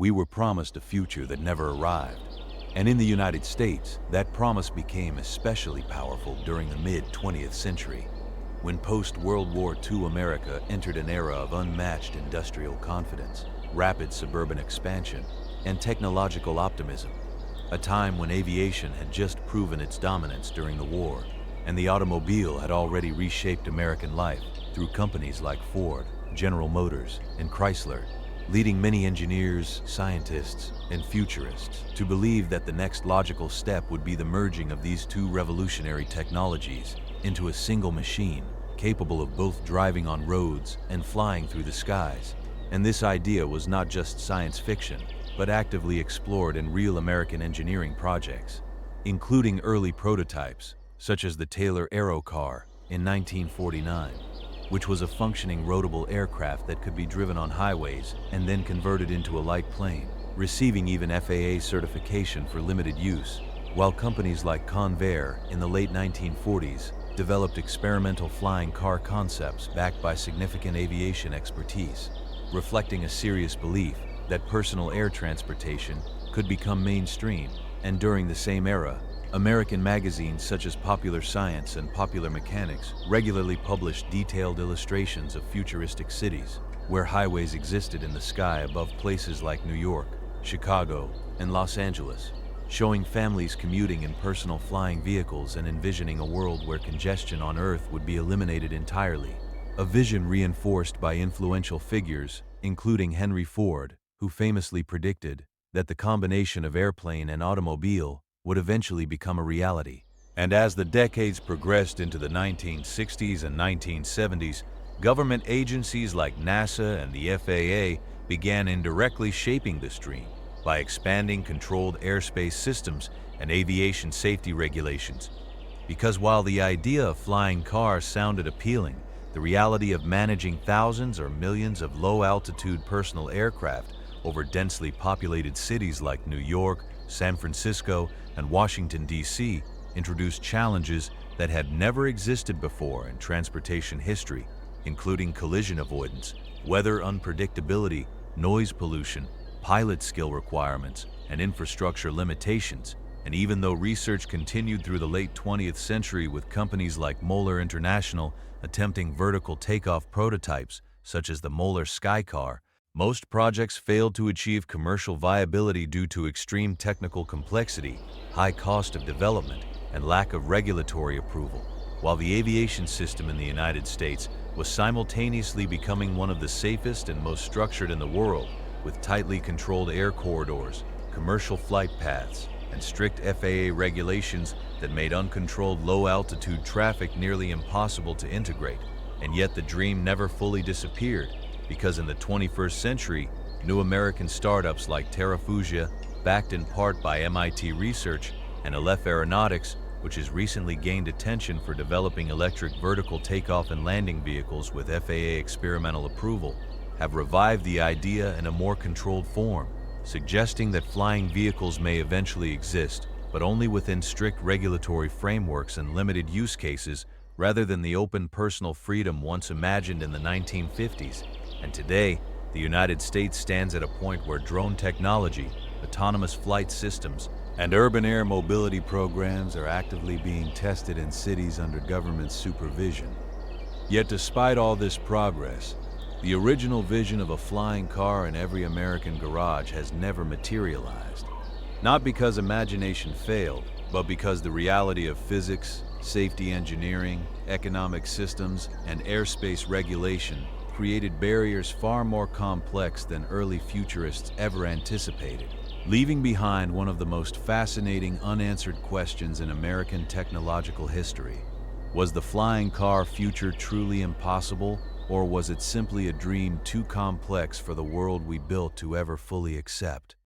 We were promised a future that never arrived. And in the United States, that promise became especially powerful during the mid-20th century, when post-World War II America entered an era of unmatched industrial confidence, rapid suburban expansion, and technological optimism, a time when aviation had just proven its dominance during the war, and the automobile had already reshaped American life through companies like Ford, General Motors, and Chrysler, leading many engineers, scientists, and futurists to believe that the next logical step would be the merging of these two revolutionary technologies into a single machine capable of both driving on roads and flying through the skies. And this idea was not just science fiction, but actively explored in real American engineering projects, including early prototypes, such as the Taylor Aero car in 1949, which was a functioning roadable aircraft that could be driven on highways and then converted into a light plane, receiving even FAA certification for limited use, while companies like Convair in the late 1940s developed experimental flying car concepts backed by significant aviation expertise, reflecting a serious belief that personal air transportation could become mainstream. And during the same era, American magazines such as Popular Science and Popular Mechanics regularly published detailed illustrations of futuristic cities, where highways existed in the sky above places like New York, Chicago, and Los Angeles, showing families commuting in personal flying vehicles and envisioning a world where congestion on Earth would be eliminated entirely, a vision reinforced by influential figures, including Henry Ford, who famously predicted that the combination of airplane and automobile would eventually become a reality. And as the decades progressed into the 1960s and 1970s, government agencies like NASA and the FAA began indirectly shaping this dream by expanding controlled airspace systems and aviation safety regulations. Because while the idea of flying cars sounded appealing, the reality of managing thousands or millions of low-altitude personal aircraft over densely populated cities like New York, San Francisco, and Washington, D.C. introduced challenges that had never existed before in transportation history, including collision avoidance, weather unpredictability, noise pollution, pilot skill requirements, and infrastructure limitations. And even though research continued through the late 20th century with companies like Moeller International attempting vertical takeoff prototypes, such as the Moeller Skycar, most projects failed to achieve commercial viability due to extreme technical complexity, high cost of development, and lack of regulatory approval. While the aviation system in the United States was simultaneously becoming one of the safest and most structured in the world, with tightly controlled air corridors, commercial flight paths, and strict FAA regulations that made uncontrolled low-altitude traffic nearly impossible to integrate. And yet the dream never fully disappeared, because in the 21st century, new American startups like Terrafugia, backed in part by MIT Research, and Aleph Aeronautics, which has recently gained attention for developing electric vertical takeoff and landing vehicles with FAA experimental approval, have revived the idea in a more controlled form, suggesting that flying vehicles may eventually exist, but only within strict regulatory frameworks and limited use cases, rather than the open personal freedom once imagined in the 1950s. And today, the United States stands at a point where drone technology, autonomous flight systems, and urban air mobility programs are actively being tested in cities under government supervision. Yet despite all this progress, the original vision of a flying car in every American garage has never materialized. Not because imagination failed, but because the reality of physics, safety engineering, economic systems, and airspace regulation created barriers far more complex than early futurists ever anticipated, leaving behind one of the most fascinating unanswered questions in American technological history. Was the flying car future truly impossible, or was it simply a dream too complex for the world we built to ever fully accept?